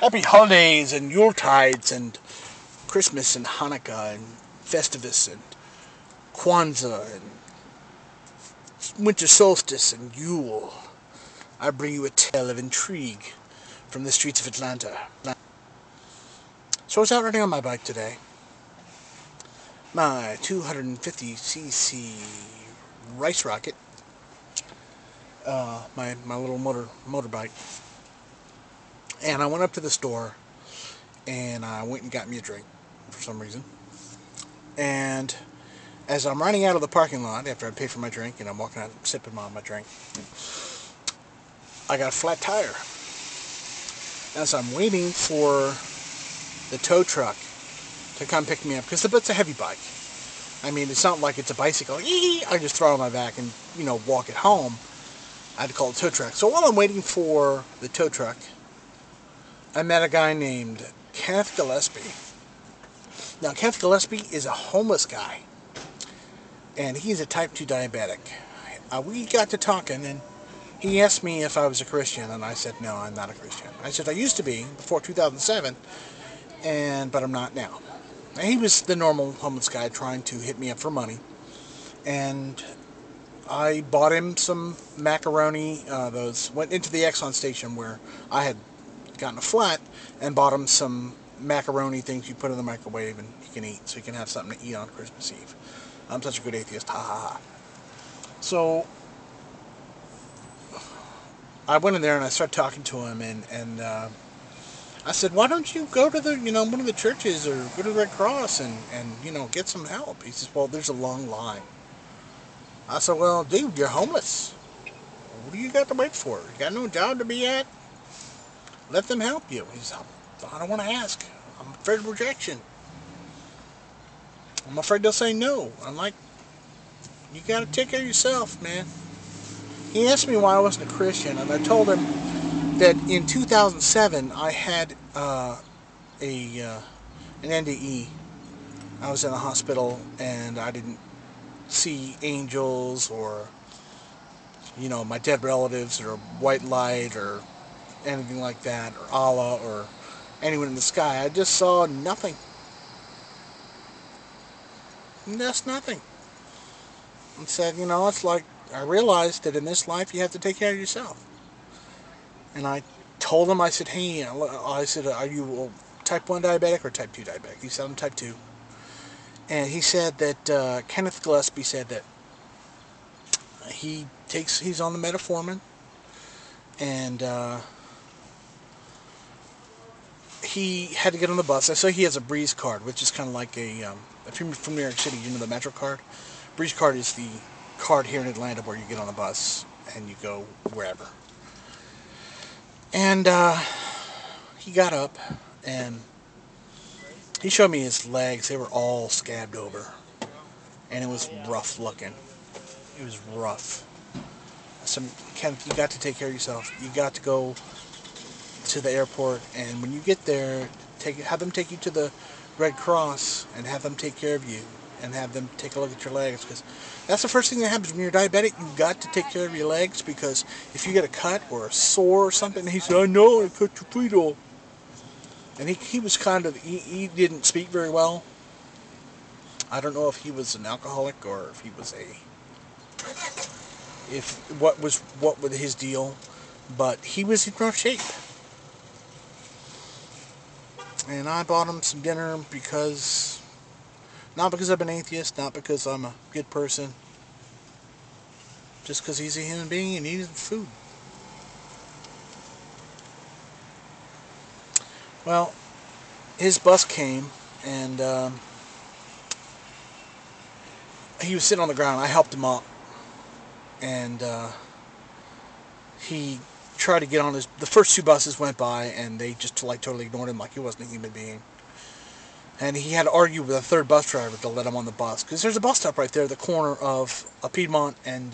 Happy holidays and Yuletides and Christmas and Hanukkah and Festivus and Kwanzaa and Winter Solstice and Yule. I bring you a tale of intrigue from the streets of Atlanta. So I was out riding on my bike today. My 250cc Rice Rocket, my little motorbike, and I went up to the store and I went and got me a drink for some reason. And as I'm riding out of the parking lot after I paid for my drink and I'm walking out sipping on my drink, I got a flat tire. As I'm waiting for the tow truck to come pick me up, because it's a heavy bike. I mean, it's not like it's a bicycle. I just throw it on my back and, walk it home. I had to call the tow truck. So while I'm waiting for the tow truck, I met a guy named Kenneth Gillespie. Now, Kenneth Gillespie is a homeless guy, and he's a type 2 diabetic. We got to talking, and he asked me if I was a Christian, and I said, no, I'm not a Christian. I said, I used to be before 2007, but I'm not now. And he was the normal homeless guy trying to hit me up for money, and I bought him some macaroni. Went into the Exxon station where I had gotten a flat and bought him some macaroni things you put in the microwave and he can eat, so he can have something to eat on Christmas Eve. I'm such a good atheist, ha ha ha. So I went in there and I started talking to him, and I said, why don't you go to one of the churches or go to the Red Cross and get some help? He says, well, there's a long line. I said, well, dude, you're homeless. What do you got to wait for? You got no job to be at? Let them help you. He said, I don't want to ask. I'm afraid of rejection. I'm afraid they'll say no. I'm like, you got to take care of yourself, man. He asked me why I wasn't a Christian, and I told him that in 2007 I had an NDE. I was in a hospital and I didn't see angels or my dead relatives or white light or anything like that, or Allah or anyone in the sky. I just saw nothing. And that's nothing. And said, it's like I realized that in this life you have to take care of yourself. And I told him, I said, hey, are you type 1 diabetic or type 2 diabetic? He said, I'm type 2. And he said that Kenneth Gillespie said that he's on the metformin, and he had to get on the bus. I saw he has a Breeze card, which is kind of like if you're from New York City, the Metro card. Breeze card is the card here in Atlanta where you get on the bus and you go wherever. And he got up and he showed me his legs. They were all scabbed over, and it was rough looking. It was rough. I said, Ken, you got to take care of yourself. You got to go to the airport, and when you get there, have them take you to the Red Cross and have them take care of you and have them take a look at your legs, because that's the first thing that happens when you're diabetic. You've got to take care of your legs, because if you get a cut or a sore or something, he said, I know, I cut your feet off. And he was he didn't speak very well. I don't know if he was an alcoholic or if he was what was his deal, but he was in rough shape. And I bought him some dinner not because I'm an atheist, not because I'm a good person, just because he's a human being and he needs food. Well, his bus came, and he was sitting on the ground. I helped him up, and he tried to get on the first 2 buses went by, and they just totally ignored him like he wasn't a human being. And he had to argue with a third bus driver to let him on the bus, because there's a bus stop right there at the corner of a Piedmont and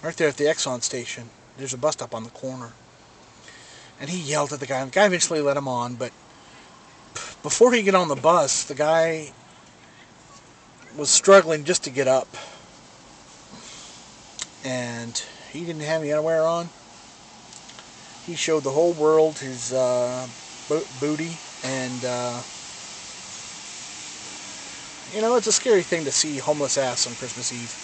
right there at the Exxon station. There's a bus stop on the corner. And he yelled at the guy, and the guy eventually let him on, but before he got on the bus, the guy was struggling just to get up. And he didn't have any underwear on. He showed the whole world his booty, and it's a scary thing to see homeless ass on Christmas Eve.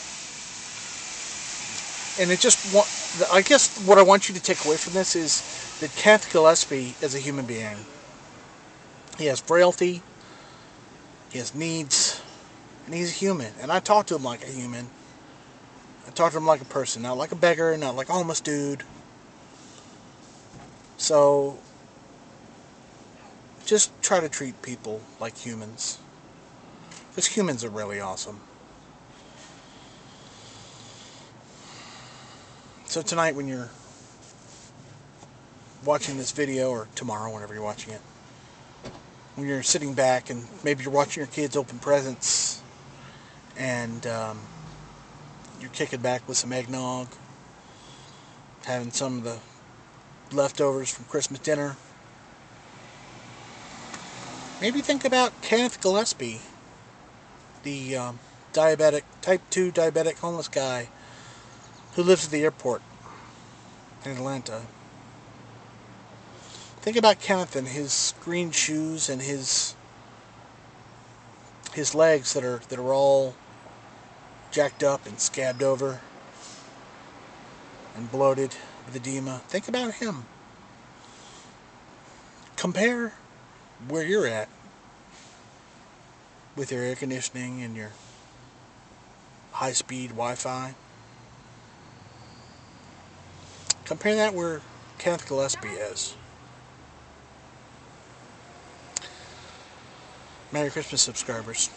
And I guess what I want you to take away from this is that Kenneth Gillespie is a human being. He has frailty, he has needs, and he's a human. And I talk to him like a human. I talk to him like a person, not like a beggar, not like a homeless dude. So, just try to treat people like humans. Because humans are really awesome. So tonight when you're watching this video, or tomorrow whenever you're watching it, when you're sitting back and maybe you're watching your kids open presents, and you're kicking back with some eggnog, having some of the leftovers from Christmas dinner, maybe think about Kenneth Gillespie, the type 2 diabetic homeless guy who lives at the airport in Atlanta. Think about Kenneth and his green shoes and his legs that are all jacked up and scabbed over and bloated with edema. Think about him. Compare where you're at with your air conditioning and your high-speed Wi-Fi. Compare that where Kenneth Gillespie is. Merry Christmas, subscribers.